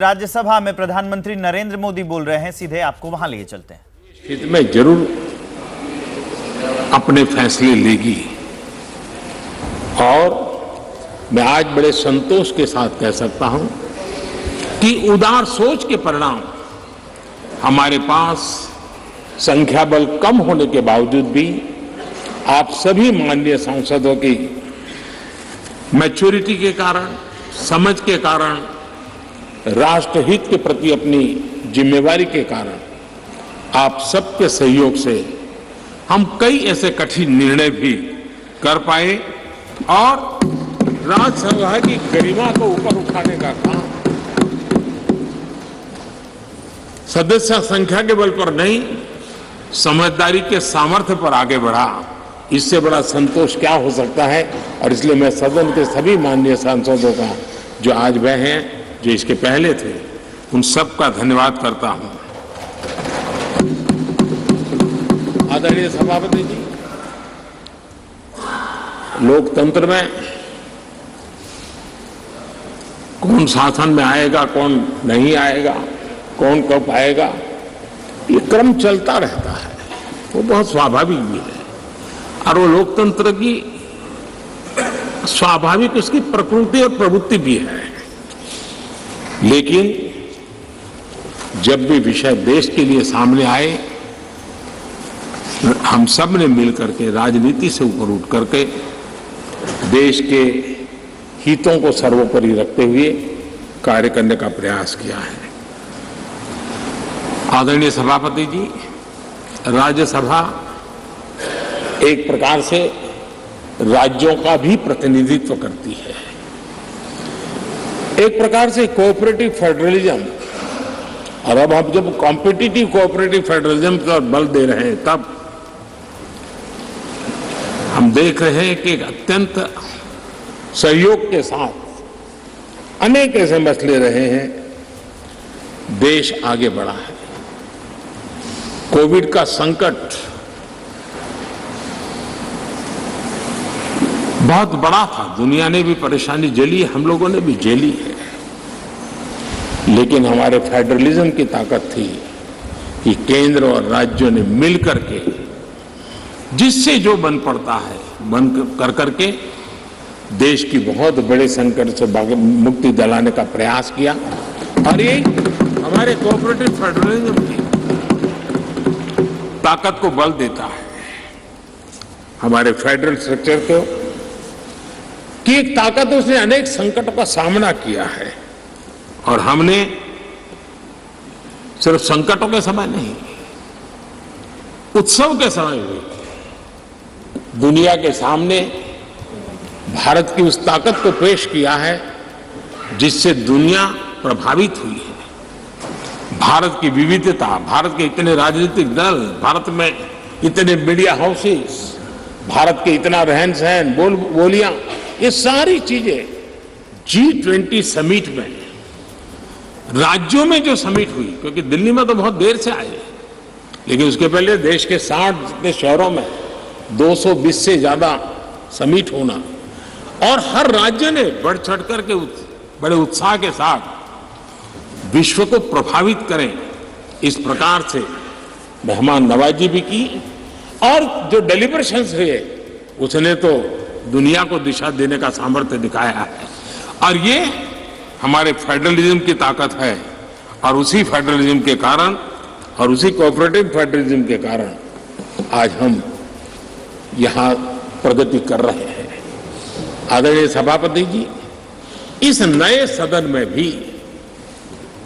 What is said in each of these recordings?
राज्यसभा में प्रधानमंत्री नरेंद्र मोदी बोल रहे हैं, सीधे आपको वहां लिए चलते हैं। हित में जरूर अपने फैसले लेगी और मैं आज बड़े संतोष के साथ कह सकता हूं कि उदार सोच के परिणाम हमारे पास संख्या बल कम होने के बावजूद भी आप सभी माननीय सांसदों की मैच्योरिटी के कारण, समझ के कारण, राष्ट्रहित के प्रति अपनी जिम्मेवारी के कारण आप सबके सहयोग से हम कई ऐसे कठिन निर्णय भी कर पाए और राज्यसभा की गरिमा को ऊपर उठाने का काम सदस्य संख्या के बल पर नहीं, समझदारी के सामर्थ्य पर आगे बढ़ा। इससे बड़ा संतोष क्या हो सकता है। और इसलिए मैं सदन के सभी माननीय सांसदों का, जो आज वह हैं, जो इसके पहले थे, उन सबका धन्यवाद करता हूं। आदरणीय सभापति जी, लोकतंत्र में कौन शासन में आएगा, कौन नहीं आएगा, कौन कब आएगा, ये क्रम चलता रहता है। वो बहुत स्वाभाविक भी है और वो लोकतंत्र की स्वाभाविक उसकी प्रकृति और प्रवृत्ति भी है। लेकिन जब भी विषय देश के लिए सामने आए, हम सब ने मिलकर के राजनीति से ऊपर उठ करके देश के हितों को सर्वोपरि रखते हुए कार्य करने का प्रयास किया है। आदरणीय सभापति जी, राज्यसभा एक प्रकार से राज्यों का भी प्रतिनिधित्व करती है। एक प्रकार से कोऑपरेटिव फेडरलिज्म, और अब हम जब कॉम्पिटिटिव कोऑपरेटिव फेडरलिज्म का बल दे रहे हैं, तब हम देख रहे हैं कि एक अत्यंत सहयोग के साथ अनेक ऐसे मसले रहे हैं, देश आगे बढ़ा है। कोविड का संकट बहुत बड़ा था, दुनिया ने भी परेशानी झेली, हम लोगों ने भी झेली है। लेकिन हमारे फेडरलिज्म की ताकत थी कि केंद्र और राज्यों ने मिलकर के जिससे जो बन पड़ता है बन कर करके देश की बहुत बड़े संकट से मुक्ति दिलाने का प्रयास किया। और ये हमारे कोऑपरेटिव फेडरलिज्म की ताकत को बल देता है, हमारे फेडरल स्ट्रक्चर को, कि एक ताकत उसने अनेक संकटों का सामना किया है। और हमने सिर्फ संकटों के समय नहीं, उत्सव के समय भी दुनिया के सामने भारत की उस ताकत को पेश किया है जिससे दुनिया प्रभावित हुई है। भारत की विविधता, भारत के इतने राजनीतिक दल, भारत में इतने मीडिया हाउसेस, भारत के इतना रहन सहन, बोलियां, ये सारी चीजें G20 समिट में, राज्यों में जो समिट हुई, क्योंकि दिल्ली में तो बहुत देर से आए, लेकिन उसके पहले देश के 60 जितने शहरों में 220 से ज्यादा समिट होना, और हर राज्य ने बढ़ चढ़ करके बड़े उत्साह के साथ विश्व को प्रभावित करें, इस प्रकार से मेहमान नवाजी भी की। और जो डेलिब्रेशंस हुए, उसने तो दुनिया को दिशा देने का सामर्थ्य दिखाया है। और ये हमारे फेडरलिज्म की ताकत है। और उसी फेडरलिज्म के कारण और उसी कोऑपरेटिव फेडरलिज्म के कारण आज हम यहां प्रगति कर रहे हैं। आदरणीय सभापति जी, इस नए सदन में भी,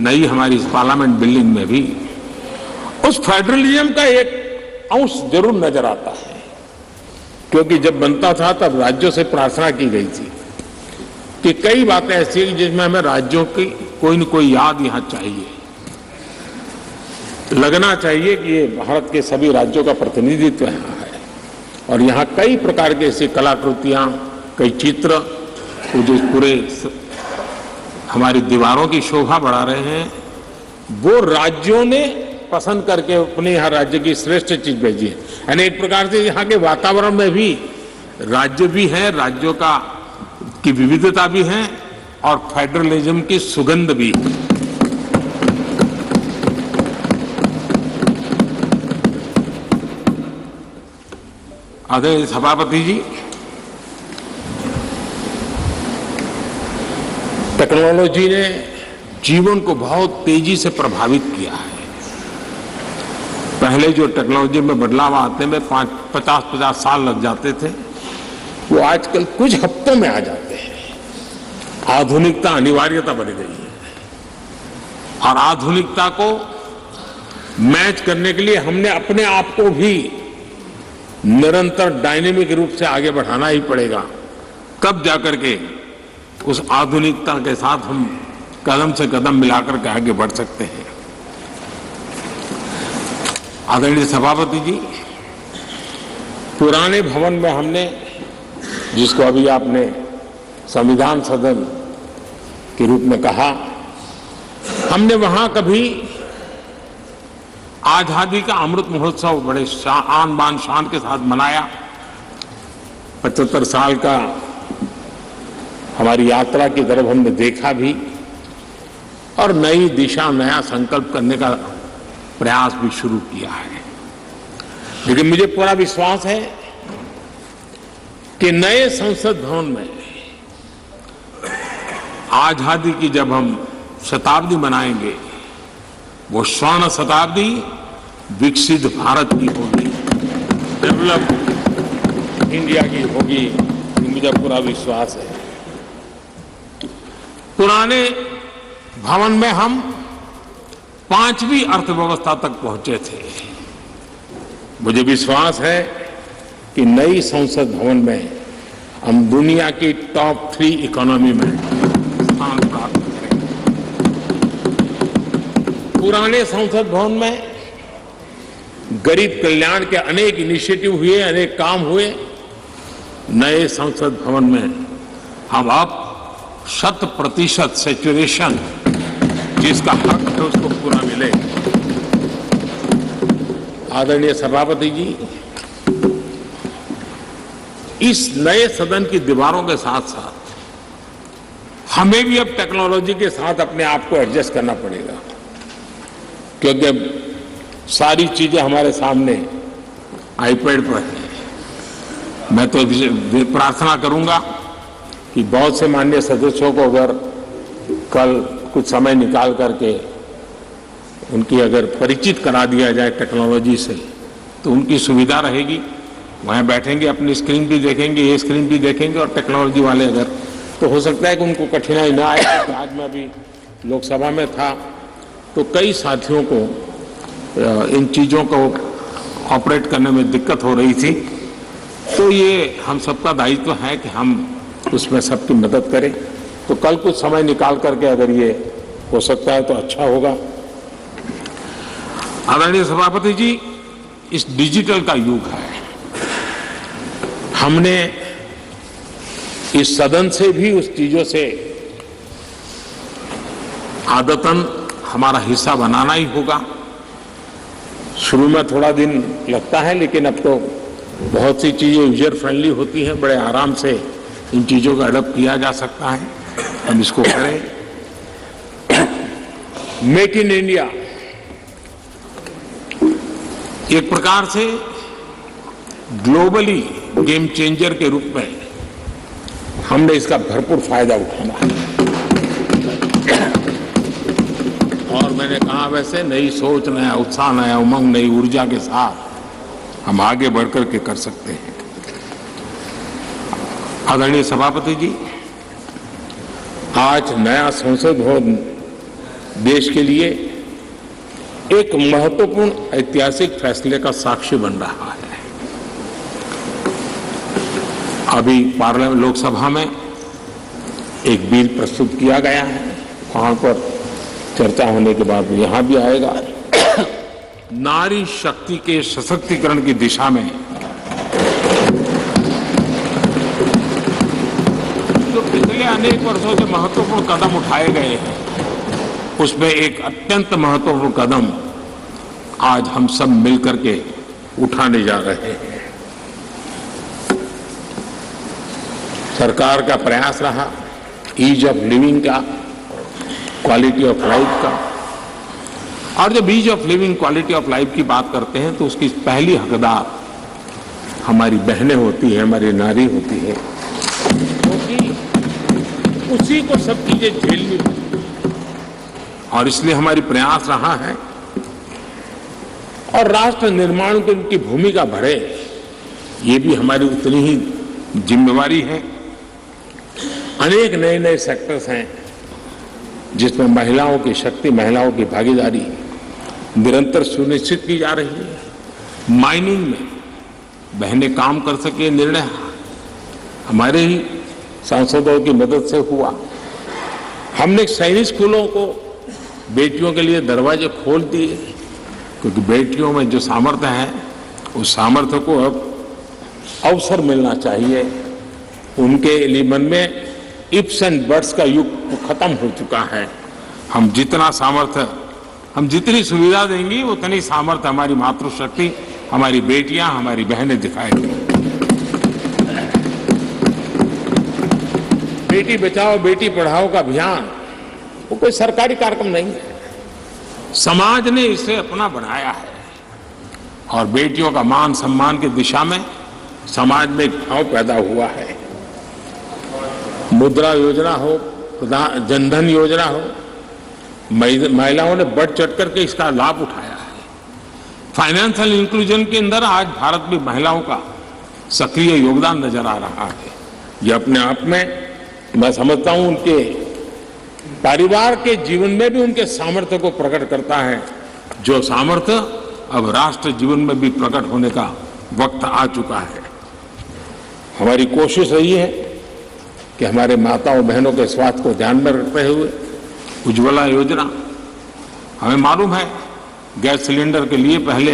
नई हमारी इस पार्लियामेंट बिल्डिंग में भी उस फेडरलिज्म का एक अंश जरूर नजर आता है। क्योंकि जब बनता था तब राज्यों से प्रार्थना की गई थी कि कई बातें ऐसी हैं जिसमें हमें राज्यों की कोई न कोई याद यहां चाहिए, लगना चाहिए कि ये भारत के सभी राज्यों का प्रतिनिधित्व यहां है। और यहां कई प्रकार की ऐसी कलाकृतियां, कई चित्र जो पूरे हमारी दीवारों की शोभा बढ़ा रहे हैं, वो राज्यों ने पसंद करके अपने यहाँ राज्य की श्रेष्ठ चीज भेजी है। यानी एक प्रकार से यहाँ के वातावरण में भी राज्य भी है, राज्यों की विविधता भी है और फेडरलिज्म की सुगंध भी है। आदरणीय सभापति जी, टेक्नोलॉजी ने जीवन को बहुत तेजी से प्रभावित किया है। पहले जो टेक्नोलॉजी में बदलाव आते में 50 साल लग जाते थे, वो आजकल कुछ हफ्तों में आ जाते हैं। आधुनिकता अनिवार्यता बन गई है और आधुनिकता को मैच करने के लिए हमने अपने आप को भी निरंतर डायनेमिक रूप से आगे बढ़ाना ही पड़ेगा। तब जाकर के उस आधुनिकता के साथ हम कदम से कदम मिलाकर के आगे बढ़ सकते हैं। आदरणीय सभापति जी, पुराने भवन में हमने, जिसको अभी आपने संविधान सदन के रूप में कहा, हमने वहां कभी आजादी का अमृत महोत्सव बड़े आन बान शान के साथ मनाया। 75 साल का हमारी यात्रा की तरफ हमने देखा भी और नई दिशा, नया संकल्प करने का प्रयास भी शुरू किया है। लेकिन मुझे पूरा विश्वास है कि नए संसद भवन में आजादी की जब हम शताब्दी मनाएंगे, वो स्वर्ण शताब्दी विकसित भारत की होगी, डेवलप्ड इंडिया की होगी, मुझे पूरा विश्वास है। पुराने भवन में हम 5वीं अर्थव्यवस्था तक पहुंचे थे। मुझे विश्वास है कि नई संसद भवन में हम दुनिया की टॉप 3 इकोनॉमी में स्थान प्राप्त करेंगे। पुराने संसद भवन में गरीब कल्याण के अनेक इनिशिएटिव हुए, अनेक काम हुए। नए संसद भवन में हम अब 100% सैचुरेशन, जिसका हक है उसको पूरा मिले। आदरणीय सभापति जी, इस नए सदन की दीवारों के साथ साथ हमें भी अब टेक्नोलॉजी के साथ अपने आप को एडजस्ट करना पड़ेगा, क्योंकि अब सारी चीजें हमारे सामने आईपैड पर है। मैं तो प्रार्थना करूंगा कि बहुत से माननीय सदस्यों को अगर कल कुछ समय निकाल करके उनकी अगर परिचित करा दिया जाए टेक्नोलॉजी से, तो उनकी सुविधा रहेगी। वहाँ बैठेंगे, अपनी स्क्रीन भी देखेंगे, ये स्क्रीन भी देखेंगे, और टेक्नोलॉजी वाले अगर, तो हो सकता है कि उनको कठिनाई ना आए। तो आज मैं अभी लोकसभा में था तो कई साथियों को इन चीज़ों को ऑपरेट करने में दिक्कत हो रही थी। तो ये हम सबका दायित्व है कि हम उसमें सबकी मदद करें। तो कल कुछ समय निकाल करके अगर ये हो सकता है तो अच्छा होगा। आदरणीय सभापति जी, इस डिजिटल का युग है। हमने इस सदन से भी उस चीजों से आदतन हमारा हिस्सा बनाना ही होगा। शुरू में थोड़ा दिन लगता है, लेकिन अब तो बहुत सी चीजें यूजर फ्रेंडली होती हैं, बड़े आराम से इन चीजों का अडॉप्ट किया जा सकता है। हम इसको करें। मेक इन इंडिया एक प्रकार से ग्लोबली गेम चेंजर के रूप में हमने इसका भरपूर फायदा उठाना है। और मैंने कहा, वैसे नई सोच, नया उत्साह, नया उमंग, नई ऊर्जा के साथ हम आगे बढ़कर के कर सकते हैं। आदरणीय सभापति जी, आज नया संसद भवन देश के लिए एक महत्वपूर्ण ऐतिहासिक फैसले का साक्षी बन रहा है। अभी पार्लियामेंट, लोकसभा में एक बिल प्रस्तुत किया गया है, वहां पर चर्चा होने के बाद यहां भी आएगा। नारी शक्ति के सशक्तिकरण की दिशा में जो पिछले अनेक वर्षों से महत्वपूर्ण कदम उठाए गए हैं, उसमें एक अत्यंत महत्वपूर्ण कदम आज हम सब मिलकर के उठाने जा रहे हैं। सरकार का प्रयास रहा ईज ऑफ लिविंग का, क्वालिटी ऑफ लाइफ का। और जब ease of living, quality of life की बात करते हैं तो उसकी पहली हकदार हमारी बहनें होती हैं, हमारी नारी होती है, क्योंकि उसी को सब चीजें झेलनी पड़ती है। और इसलिए हमारी प्रयास रहा है और राष्ट्र निर्माण की उनकी भूमिका बढ़े, ये भी हमारी उतनी ही जिम्मेवारी है। अनेक नए नए सेक्टर्स हैं जिसमें महिलाओं की शक्ति, महिलाओं की भागीदारी निरंतर सुनिश्चित की जा रही है। माइनिंग में बहनें काम कर सके, निर्णय हमारे ही सांसदों की मदद से हुआ। हमने सैनिक स्कूलों को बेटियों के लिए दरवाजे खोल दिए, क्योंकि बेटियों में जो सामर्थ्य है उस सामर्थ्य को अब अवसर मिलना चाहिए। उनके लिए मन में इफ्स एंड बट्स का युग खत्म हो चुका है। हम जितना सामर्थ्य, हम जितनी सुविधा देंगी उतनी सामर्थ्य हमारी मातृशक्ति, हमारी बेटियां, हमारी बहनें दिखाएंगी। बेटी बचाओ बेटी पढ़ाओ का अभियान वो कोई सरकारी कार्यक्रम नहीं है, समाज ने इसे अपना बनाया है। और बेटियों का मान सम्मान की दिशा में समाज में एक भाव पैदा हुआ है। मुद्रा योजना हो, जनधन योजना हो, महिलाओं ने बढ़ चढ़ करके इसका लाभ उठाया है। फाइनेंशियल इंक्लूजन के अंदर आज भारत में महिलाओं का सक्रिय योगदान नजर आ रहा है। ये अपने आप में मैं समझता हूं उनके परिवार के जीवन में भी उनके सामर्थ्य को प्रकट करता है, जो सामर्थ्य अब राष्ट्र जीवन में भी प्रकट होने का वक्त आ चुका है। हमारी कोशिश रही है कि हमारे माताओं बहनों के स्वास्थ्य को ध्यान में रखते हुए उज्ज्वला योजना, हमें मालूम है गैस सिलेंडर के लिए पहले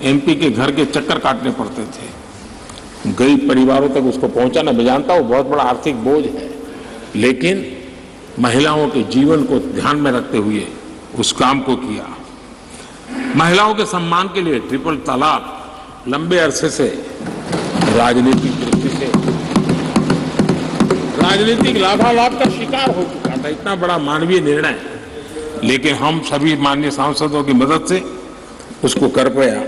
एमपी के घर के चक्कर काटने पड़ते थे, गरीब परिवारों तक उसको पहुंचाना, मैं जानता हूं बहुत बड़ा आर्थिक बोझ है, लेकिन महिलाओं के जीवन को ध्यान में रखते हुए उस काम को किया। महिलाओं के सम्मान के लिए ट्रिपल तलाक लंबे अरसे से राजनीतिक दृष्टि से राजनीतिक लाभालाभ का शिकार हो चुका था, इतना बड़ा मानवीय निर्णय, लेकिन हम सभी माननीय सांसदों की मदद से उसको कर पाया।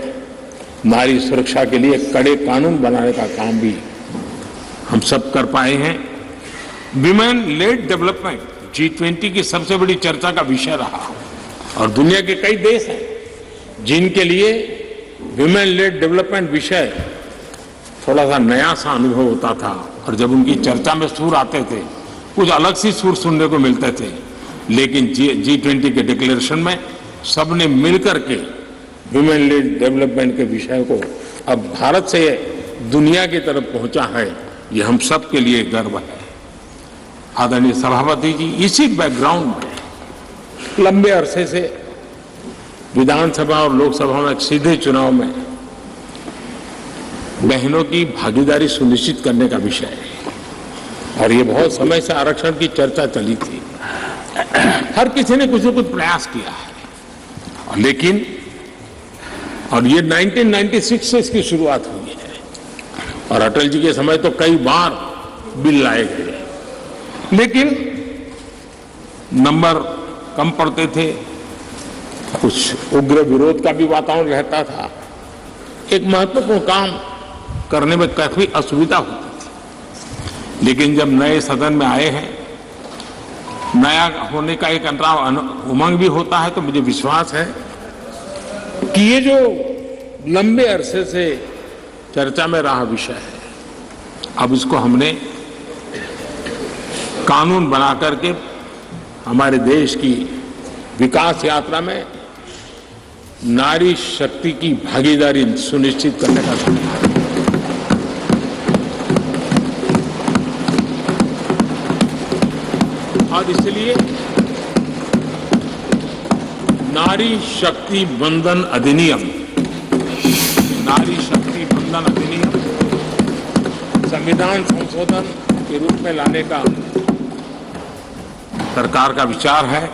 नारी सुरक्षा के लिए कड़े कानून बनाने का काम भी हम सब कर पाए हैं। विमेन लेड डेवलपमेंट G20 की सबसे बड़ी चर्चा का विषय रहा और दुनिया के कई देश हैं जिनके लिए विमेन लेड डेवलपमेंट विषय थोड़ा सा नया सा अनुभव होता था, और जब उनकी चर्चा में सुर आते थे कुछ अलग सी सुर सुनने को मिलते थे। लेकिन G20 के डिक्लेरेशन में सबने मिलकर के विमेन लेड डेवलपमेंट के विषय को अब भारत से दुनिया की तरफ पहुंचा है, ये हम सब के लिए गर्व है। आदरणीय सभापति जी, इसी बैकग्राउंड में लंबे अरसे से विधानसभा और लोकसभा में सीधे चुनाव में बहनों की भागीदारी सुनिश्चित करने का विषय है, और ये बहुत समय से आरक्षण की चर्चा चली थी। हर किसी ने कुछ न कुछ प्रयास किया है, लेकिन और ये 1996 से इसकी शुरुआत हुई है, और अटल जी के समय तो कई बार बिल लाए गए, लेकिन नंबर कम पड़ते थे, कुछ उग्र विरोध का भी वातावरण रहता था, एक महत्वपूर्ण काम करने में काफी असुविधा होती थी। लेकिन जब नए सदन में आए हैं, नया होने का एक उमंग भी होता है, तो मुझे विश्वास है कि ये जो लंबे अरसे से चर्चा में रहा विषय है, अब इसको हमने कानून बना करके हमारे देश की विकास यात्रा में नारी शक्ति की भागीदारी सुनिश्चित करने का समय है। और इसलिए नारी शक्ति बंधन अधिनियम, नारी शक्ति बंधन अधिनियम संविधान संशोधन के रूप में लाने का सरकार का विचार है,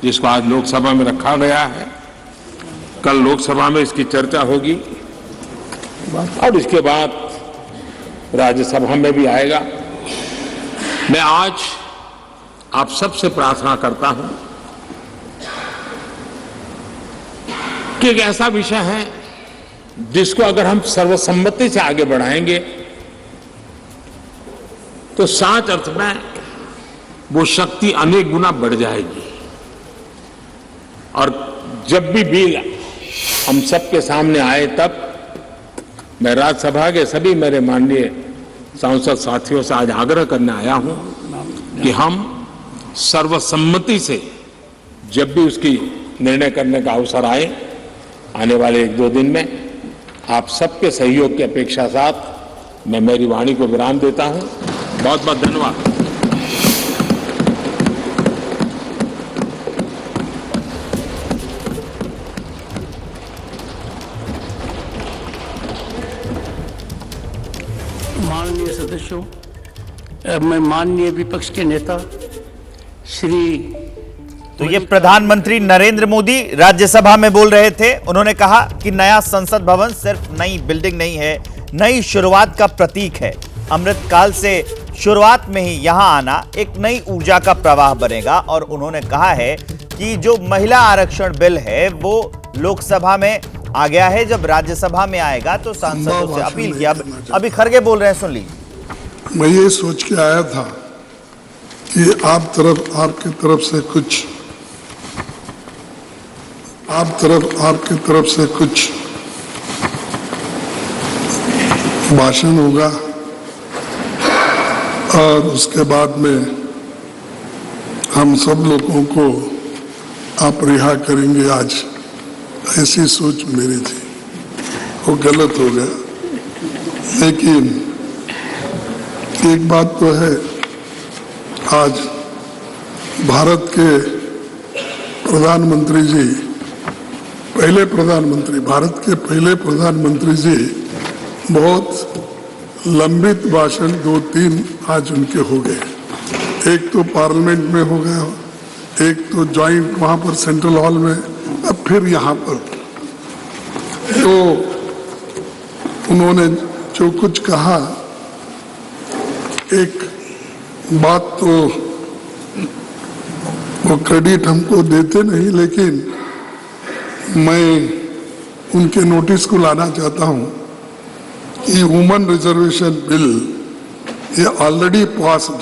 जिसको आज लोकसभा में रखा गया है। कल लोकसभा में इसकी चर्चा होगी और इसके बाद राज्यसभा में भी आएगा। मैं आज आप सबसे प्रार्थना करता हूं कि एक ऐसा विषय है जिसको अगर हम सर्वसम्मति से आगे बढ़ाएंगे तो सच अर्थ में वो शक्ति अनेक गुना बढ़ जाएगी। और जब भी बिल हम सबके सामने आए तब मैं राज्यसभा के सभी मेरे माननीय सांसद साथियों से आज आग्रह करने आया हूं कि हम सर्वसम्मति से जब भी उसकी निर्णय करने का अवसर आए आने वाले 1-2 दिन में आप सबके सहयोग की अपेक्षा साथ मैं मेरी वाणी को विराम देता हूं। बहुत बहुत धन्यवाद। माननीय सदस्यों, मैं माननीय विपक्ष के नेता श्री तो ये प्रधानमंत्री नरेंद्र मोदी राज्यसभा में बोल रहे थे। उन्होंने कहा कि नया संसद भवन सिर्फ नई बिल्डिंग नहीं है, नई शुरुआत का प्रतीक है। अमृतकाल से शुरुआत में ही यहां आना एक नई ऊर्जा का प्रवाह बनेगा। और उन्होंने कहा है कि जो महिला आरक्षण बिल है वो लोकसभा में आ गया है, जब राज्यसभा में आएगा तो सांसदों से अपील किया। अभी खरगे बोल रहे हैं, सुन लीजिए। मैं ये सोच के आया था कि आपकी तरफ से कुछ भाषण होगा और उसके बाद में हम सब लोगों को आप रिहा करेंगे। आज ऐसी सोच मेरी थी, वो गलत हो गया। लेकिन एक बात तो है, आज भारत के प्रधानमंत्री जी, भारत के पहले प्रधानमंत्री जी बहुत लंबित भाषण 2-3 आज उनके हो गए। एक तो पार्लियामेंट में हो गया, एक तो जॉइंट वहां पर सेंट्रल हॉल में, अब फिर यहाँ पर। तो उन्होंने जो कुछ कहा, एक बात तो वो क्रेडिट हमको देते नहीं, लेकिन मैं उनके नोटिस को लाना चाहता हूं कि वुमेन रिजर्वेशन बिल ये ऑलरेडी पास्ड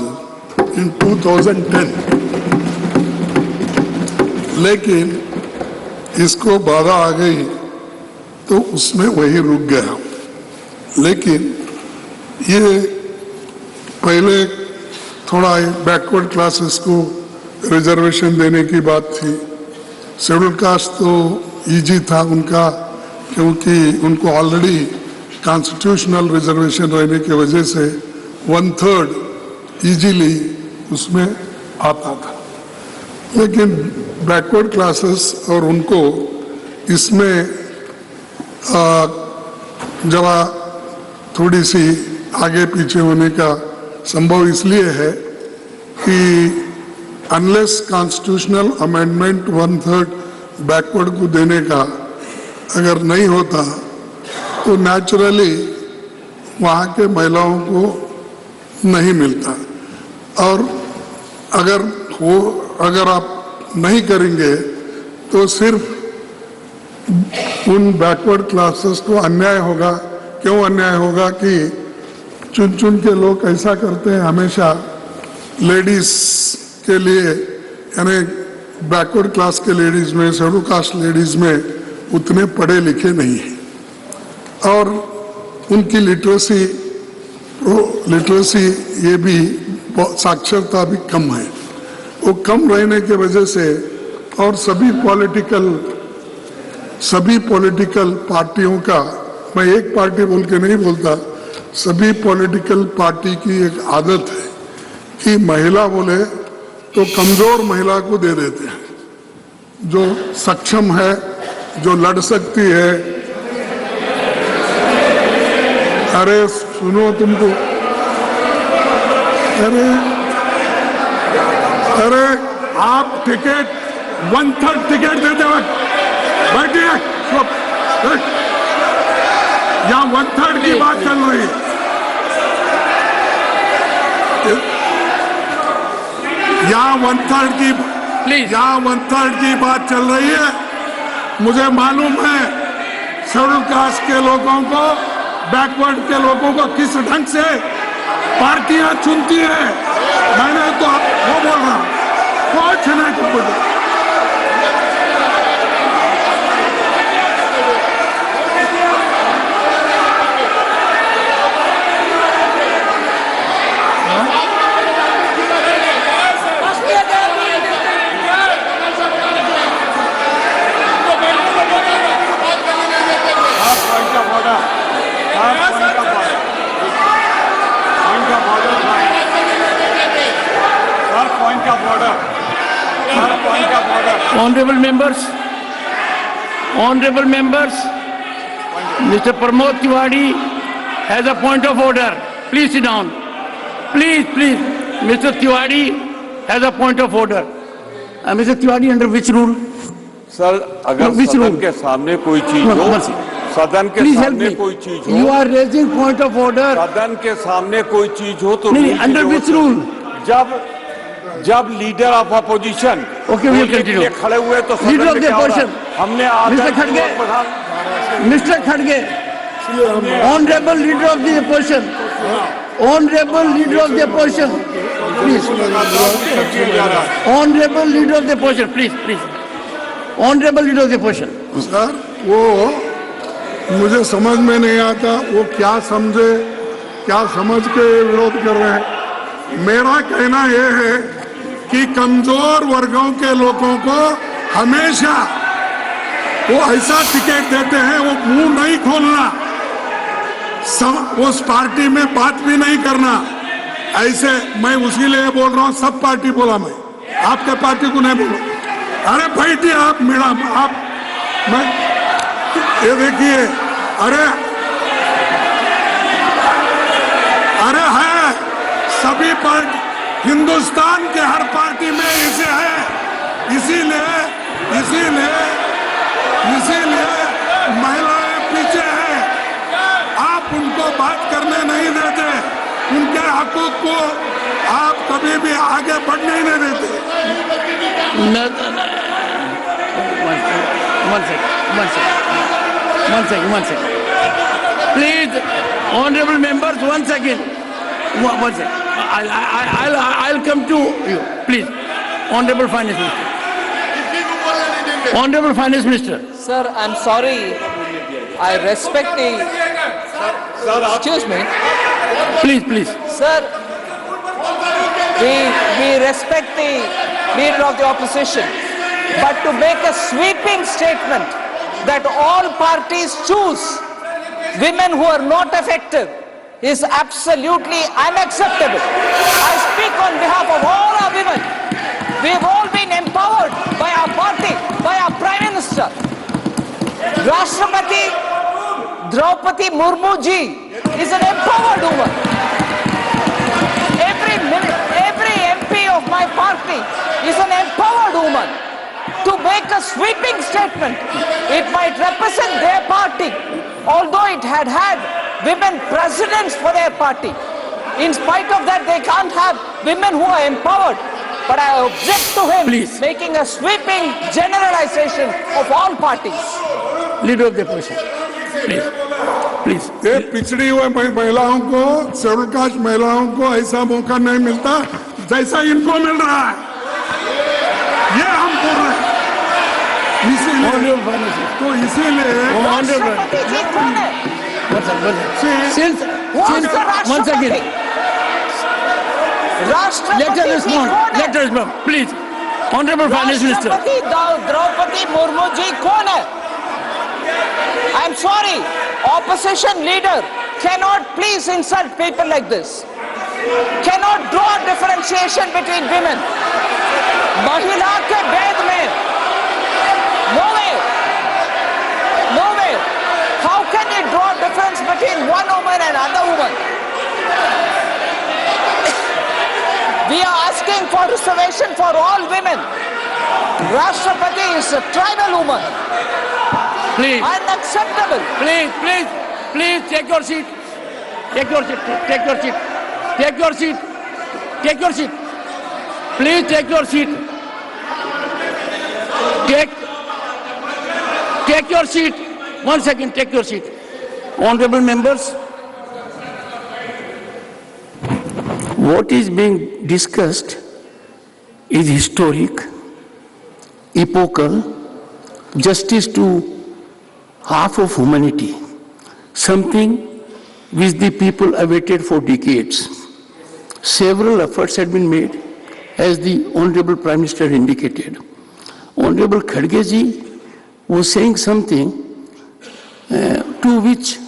इन 2010, लेकिन इसको बाधा आ गई तो उसमें वही रुक गया। लेकिन ये पहले थोड़ा बैकवर्ड क्लासेस को रिजर्वेशन देने की बात थी। शेड्यूल कास्ट तो इजी था उनका, क्योंकि उनको ऑलरेडी कॉन्स्टिट्यूशनल रिजर्वेशन रहने की वजह से 1/3 इजीली उसमें आता था। लेकिन बैकवर्ड क्लासेस और उनको इसमें जरा थोड़ी सी आगे पीछे होने का संभव इसलिए है कि अनलेस कॉन्स्टिट्यूशनल अमेंडमेंट 1/3 बैकवर्ड को देने का अगर नहीं होता तो नेचुरली वहाँ के महिलाओं को नहीं मिलता। और अगर आप नहीं करेंगे तो सिर्फ उन बैकवर्ड क्लासेस को अन्याय होगा। क्यों अन्याय होगा कि चुन के लोग ऐसा करते हैं, हमेशा लेडीज के लिए, यानी बैकवर्ड क्लास के लेडीज में, शेड्यूल कास्ट लेडीज में उतने पढ़े लिखे नहीं हैं और उनकी लिटरेसी ये भी साक्षरता भी कम है। वो कम रहने की वजह से और सभी पॉलिटिकल पार्टियों का, मैं एक पार्टी बोल के नहीं बोलता, सभी पॉलिटिकल पार्टी की एक आदत है कि महिला बोले तो कमजोर महिला को दे देते हैं, जो सक्षम है, जो लड़ सकती है। अरे सुनो, तुमको अरे आप टिकट 1/3 टिकट देते वक्त बैठिए, यहाँ 1/3 की बात चल रही है। यहाँ 1/3 की बात चल रही है। मुझे मालूम है शेड्यूल कास्ट के लोगों को, बैकवर्ड के लोगों को किस ढंग से पार्टियां चुनती है, मैंने तो वो बोल रहा हूं, कुछ नहीं कुछ। Honorable members, Mr. Pramod Tiwari has a point of order. Please sit down. Please, Mr. Tiwari has a point of order. Mr. Tiwari, under which rule? Sir, अगर सदन के सामने कोई चीज हो, सदन के सामने कोई चीज हो, You are raising point of order. सदन के सामने कोई चीज हो तो नहीं, under which rule? जब लीडर ऑफ अपोजिशन खड़े हुए तो लीडर ऑफ द अपोजिशन हमने मिस्टर खड़गे honourable leader of the opposition, honourable leader of the opposition, please, honourable leader of the opposition, please, honourable leader of the opposition. Sir, वो मुझे समझ में नहीं आता, वो क्या समझ के विरोध कर रहे हैं। मेरा कहना यह है कि कमजोर वर्गों के लोगों को हमेशा वो ऐसा टिकट देते हैं, वो मुंह नहीं खोलना, उस पार्टी में बात भी नहीं करना। ऐसे मैं उसी लिए बोल रहा हूं, सब पार्टी बोला, मैं आपके पार्टी को नहीं बोला। अरे बैठिए आप मैडम, मैं ये देखिए, अरे है सभी पार्टी, हिंदुस्तान के हर पार्टी में इसे है, इसीलिए महिलाएं पीछे हैं। आप उनको बात करने नहीं देते, उनके हकूक को आप कभी भी आगे बढ़ने नहीं देते। One second. Please, honorable members, 1 second. One second. I'll come to you. Please, honorable finance minister. Honorable finance minister. Sir, I'm sorry. I respect the. Excuse me. Please. Sir, we respect the leader of the opposition, but to make a sweeping statement that all parties choose women who are not effective is absolutely unacceptable. I speak on behalf of all our women. We've all been empowered by our party, by our Prime Minister. Rashtrapati Draupadi Murmu ji is an empowered woman. Every MP of my party is an empowered woman. To make a sweeping statement, it might represent their party, although it had women presidents for their party. In spite of that, they can't have women who are empowered. But I object to him making a sweeping generalization of all parties. Leader of the opposition, please. ये पिछड़ी हुए महिलाओं को, schedule caste महिलाओं को ऐसा मौका नहीं मिलता जैसा इनको मिल रहा है, ये हम बोल रहे हैं। इसीलिए once again, let us respond, please. Honorable Finance Minister. Draupadi Murmu ji कौन है? I'm sorry, opposition leader cannot please insult people like this. Cannot draw differentiation between women. महिला के भेद में no way. How can you draw difference between one woman and another woman? We are asking for reservation for all women. Rashtrapati is a tribal woman. Please. Unacceptable. Please take your seat. Take your seat. Please take your seat. Take your seat. 1 second, take your seat. Honorable members, what is being discussed is historic, epochal, justice to half of humanity, something which the people awaited for decades. Several efforts had been made, as the Honorable Prime Minister indicated. Honorable Khadge ji was saying something to which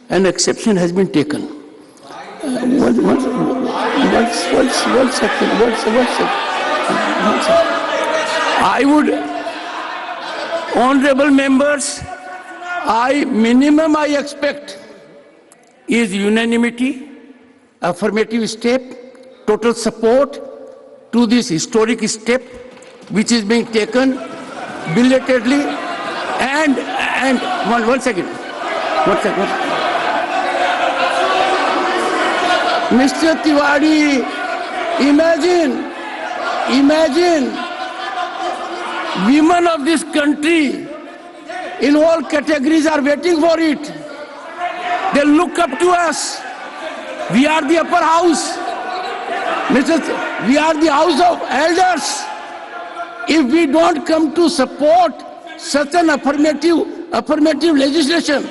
an exception has been taken. One second. I would, honorable members, minimum I expect is unanimity, affirmative step, total support to this historic step which is being taken belatedly and one second. Mr. Tiwari, imagine women of this country in all categories are waiting for it. They look up to us. We are the upper house. We are the house of elders. If we don't come to support such an affirmative legislation,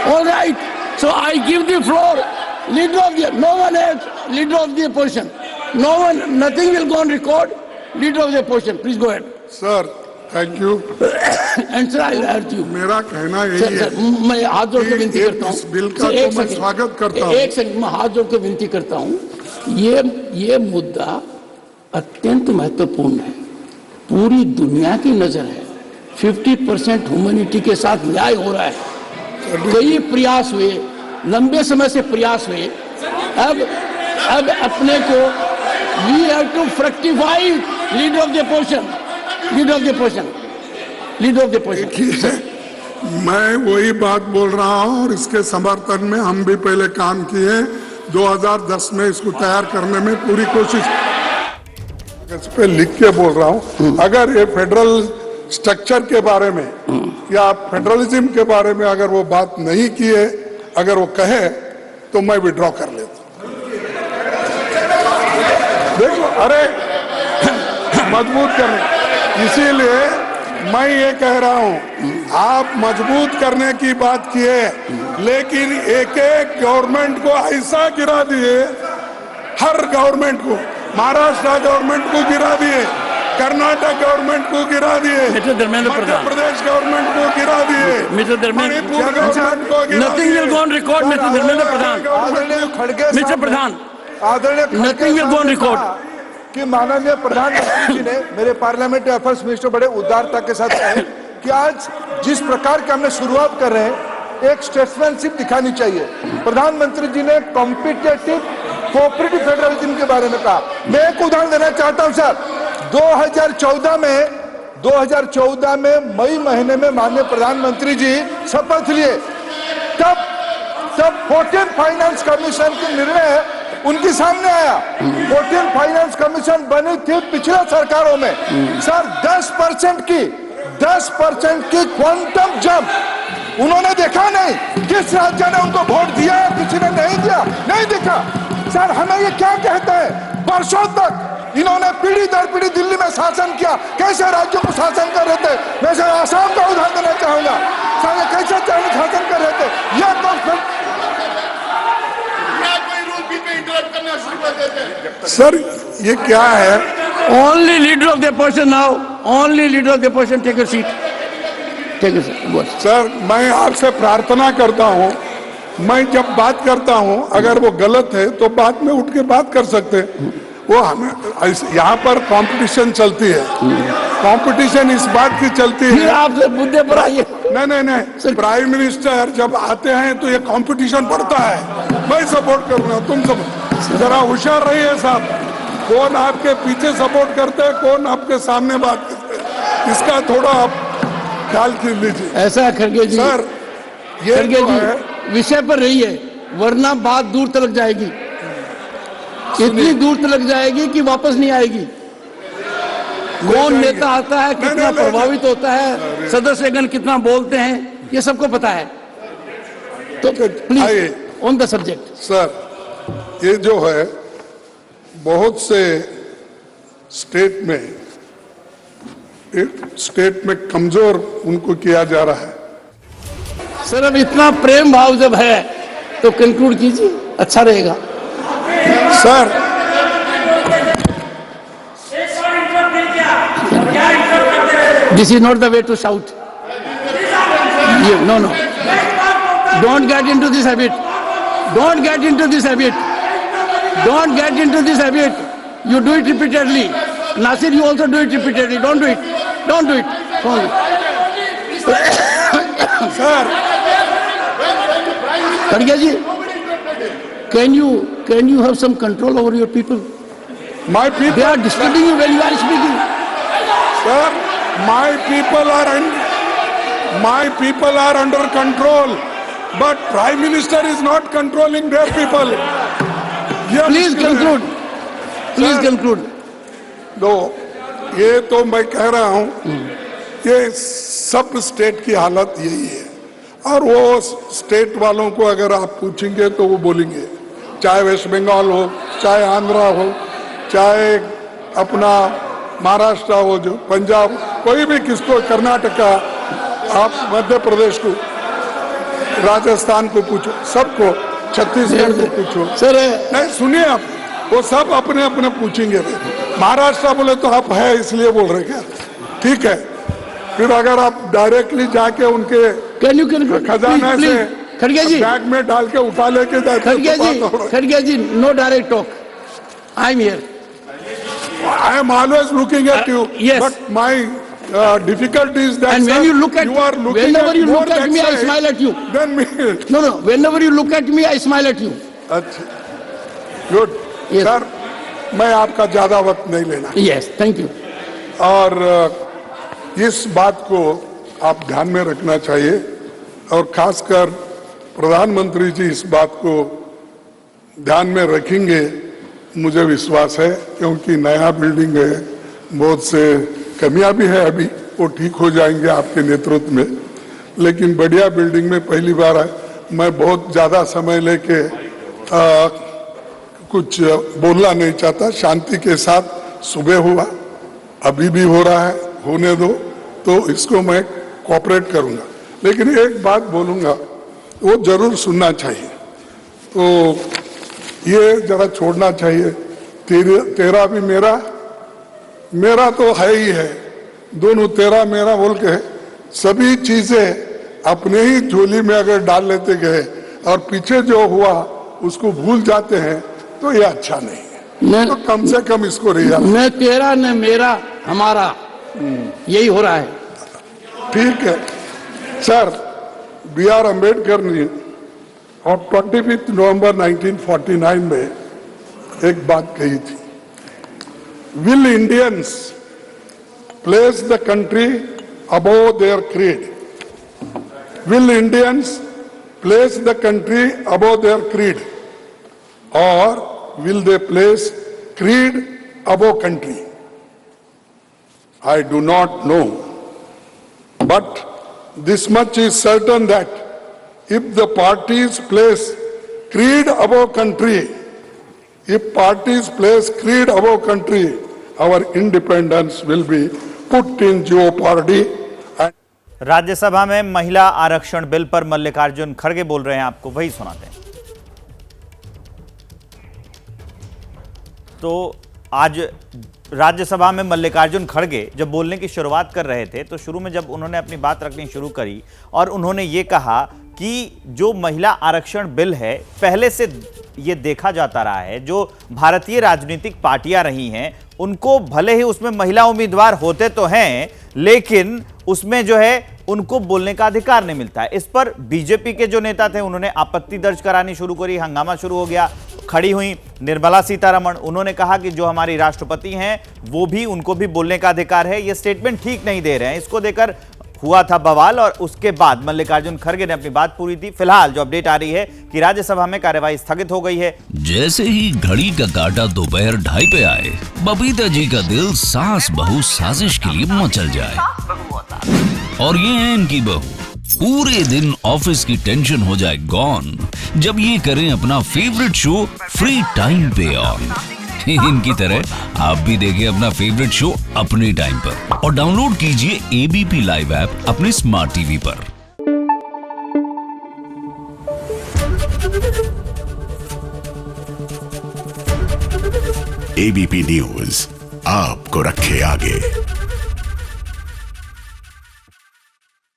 all right. So I give the floor. No one else. Leader of the opposition. No one. Nothing will go on record. Leader of the opposition. Please go ahead. Sir thank you. And sir, I will urge you. मेरा कहना यही है, मैं हाथ जोड़ के विनती करता हूँ। इस बिल का तो मैं स्वागत करता हूँ। एक सेकंड, मैं हाथ जोड़ के विनती करता हूँ। ये मुद्दा अत्यंत महत्वपूर्ण है, पूरी दुनिया की नजर है। 50% ह्यूमैनिटी के साथ न्याय हो रहा है। कई प्रयास हुए, लंबे समय से प्रयास हुए। अब अपने को we have to fructify leader of the opposition. मैं वही बात बोल रहा हूँ और इसके समर्थन में हम भी पहले काम किए। 2010 में इसको तैयार करने में पूरी कोशिश, इस पे लिख के बोल रहा हूँ। अगर ये फेडरल स्ट्रक्चर के बारे में या फेडरलिज्म के बारे में अगर वो बात नहीं किए, अगर वो कहे तो मैं विड्रॉ कर लेता हूँ। देखो, अरे मजबूत करने, इसीलिए मैं ये कह रहा हूँ, आप मजबूत करने की बात किए, लेकिन एक गवर्नमेंट को ऐसा गिरा दिए, हर गवर्नमेंट को, महाराष्ट्र गवर्नमेंट को गिरा दिए, कर्नाटक गवर्नमेंट को गिरा दिए, मध्य प्रदेश गवर्नमेंट को गिरा दिए, मणिपुर गवर्नमेंट को गिरा दिए। Nothing will go on record mister Dharmendra Pradhan. Mister Pradhan, nothing will go on record. कि माननीय प्रधानमंत्री जी ने मेरे पार्लियामेंट्री अफेयर्स मिनिस्टर बड़े उदारता के साथ कहे कि आज जिस प्रकार के हमने शुरुआत कर रहे हैं, एक स्टेट्समैनशिप दिखानी चाहिए। प्रधानमंत्री जी ने कॉम्पिटिटिव कोऑपरेटिव फेडरलिज्म के बारे में कहा। मैं एक उदाहरण देना चाहता हूं सर। 2014 में मई महीने में माननीय प्रधानमंत्री जी शपथ लिए, तब 14th फाइनेंस कमीशन के निर्णय उनके सामने आया। 14th फाइनेंस कमीशन बनी थी पिछले सरकारों में सर। 10% की क्वांटम जंप उन्होंने देखा नहीं। किस राज्य ने उनको वोट दिया है, किसी ने नहीं दिया, नहीं देखा सर। हमें ये क्या कहता है, वर्षों तक इन्होंने पीढ़ी दर पीढ़ी दिल्ली में शासन किया। कैसे राज्यों को शासन कर रहे थे, मैं सर आसाम का उदाहरण देना चाहूंगा सर। ये कैसे शासन कर रहे थे, यह तो सर ये क्या है? Only leader of the opposition now. Only leader of the opposition take a seat. Take a seat. Sir मैं आपसे प्रार्थना करता हूँ, मैं जब बात करता हूँ अगर वो गलत है तो बाद में उठ के बात कर सकते हैं। वो हमें यहाँ पर कंपटीशन चलती है, कंपटीशन इस बात की चलती है। आप मुद्दे पर आइए। नहीं, प्राइम मिनिस्टर जब आते हैं तो ये कंपटीशन बढ़ता है। मैं सपोर्ट करूंगा, तुम सब जरा होशियार रहिए साहब। कौन आपके पीछे सपोर्ट करते हैं, कौन आपके सामने बात करते हैं, इसका थोड़ा आप ख्याल कर लीजिए। ऐसा खड़गे जी सर, ये खड़गे जी विषय पर रहिए, वरना बात दूर तक जाएगी, इतनी दूर तक जाएगी कि वापस नहीं आएगी। कौन नेता आता है, कितना प्रभावित होता है, सदस्यगण कितना बोलते हैं, ये सबको पता है। तो please on the subject. Sir, ये जो है बहुत से स्टेट में कमजोर उनको किया जा रहा है। सर अब इतना प्रेम भाव जब है तो कंक्लूड कीजिए, अच्छा रहेगा। Sir, this is not the way to shout. No no, don't get into this habit, don't get into this habit, don't get into this habit. You do it repeatedly. Nasir, you also do it repeatedly. Don't do it. Don't do it. sir, Khadge ji, can you have some control over your people? my people, They are disturbing you when you are speaking. sir, my people are under control, but Prime Minister is not controlling their people. Please conclude. Please conclude. दो, ये तो मैं कह रहा हूं, ये सब state की हालत यही है। और वो स्टेट वालों को अगर आप पूछेंगे तो वो बोलेंगे, चाहे वेस्ट बंगाल हो, चाहे आंध्रा हो, चाहे अपना महाराष्ट्र हो, जो पंजाब, कोई भी, किसको, कर्नाटका, आप मध्य प्रदेश को, राजस्थान को पूछो, सबको, छत्तीसगढ़ को पूछो। सर नहीं, सुनिए आप, वो सब अपने अपने पूछेंगे। महाराष्ट्र बोले तो आप है इसलिए बोल रहे क्या? ठीक है, फिर अगर आप डायरेक्टली जाके उनके खजाना से खड़गे जी बैग में डाल के उठा लेके जाते, खड़गे ji, no direct talk. I am here, I am always looking at you, yes. but my difficulty is that, And when sir, you look at, you are looking whenever at you more look at me, I that side smile at you. than me. No, whenever you look at me, I smile at you. अच्छा, good. Yes. Sir, मैं आपका ज्यादा वक्त नहीं लेना। Yes, thank you. और इस बात को आप ध्यान में रखना चाहिए, और खासकर प्रधानमंत्री जी इस बात को ध्यान में रखेंगे, मुझे विश्वास है, क्योंकि नया बिल्डिंग है, बहुत से कमियां भी है, अभी वो ठीक हो जाएंगे आपके नेतृत्व में, लेकिन बढ़िया बिल्डिंग में पहली बार है। मैं बहुत ज्यादा समय लेके कुछ बोलना नहीं चाहता, शांति के साथ सुबह हुआ, अभी भी हो रहा है, होने दो, तो इसको मैं कोऑपरेट करूंगा। लेकिन एक बात बोलूंगा, वो जरूर सुनना चाहिए, तो ये जरा छोड़ना चाहिए। तेरा भी मेरा तो है ही है, दोनों तेरा मेरा बोल के सभी चीजें अपने ही झोली में अगर डाल लेते गए और पीछे जो हुआ उसको भूल जाते हैं, तो ये अच्छा नहीं है। तो कम से कम इसको न तेरा न मेरा, हमारा, यही हो रहा है। ठीक है सर, बी आर अम्बेडकर ने और 25 नवंबर 1949 में एक बात कही थी, will Indians place the country above their creed, will Indians place the country above their creed, और will they place creed above country? I do not know, but this much is certain that if the parties place creed above country, if parties place creed above country, our independence will be put in jeopardy. Rajya Sabha में महिला आरक्षण bill पर मल्लिकार्जुन खड़गे बोल रहे हैं, आपको वही सुनाते हैं। तो आज राज्यसभा में मल्लिकार्जुन खड़गे जब बोलने की शुरुआत कर रहे थे, तो शुरू में जब उन्होंने अपनी बात रखनी शुरू करी और उन्होंने ये कहा कि जो महिला आरक्षण बिल है, पहले से ये देखा जाता रहा है, जो भारतीय राजनीतिक पार्टियां रही हैं, उनको भले ही उसमें महिला उम्मीदवार होते तो हैं, लेकिन उसमें जो है उनको बोलने का अधिकार नहीं मिलता है। इस पर बीजेपी के जो नेता थे, उन्होंने आपत्ति दर्ज करानी शुरू करी, हंगामा शुरू हो गया। खड़ी हुई निर्मला सीतारमण, उन्होंने कहा कि जो हमारी राष्ट्रपति हैं वो भी, उनको भी बोलने का अधिकार है, ये स्टेटमेंट ठीक नहीं दे रहे हैं। इसको देकर हुआ था बवाल और उसके बाद मल्लिकार्जुन खड़गे ने अपनी बात पूरी थी। फिलहाल जो अपडेट आ रही है कि राज्यसभा में कार्यवाही स्थगित हो गई है। जैसे ही घड़ी का काटा दोपहर 2:30 पे आए, बबीता जी का दिल सास बहू साजिश के लिए मचल जाए। और ये है इनकी बहू पूरे दिन ऑफिस की टेंशन हो जाए गॉन जब ये करें अपना फेवरेट शो फ्री टाइम पे ऑन। इनकी तरह आप भी देखें अपना फेवरेट शो अपने टाइम पर और डाउनलोड कीजिए एबीपी लाइव ऐप अपने स्मार्ट टीवी पर। एबीपी न्यूज आपको रखे आगे।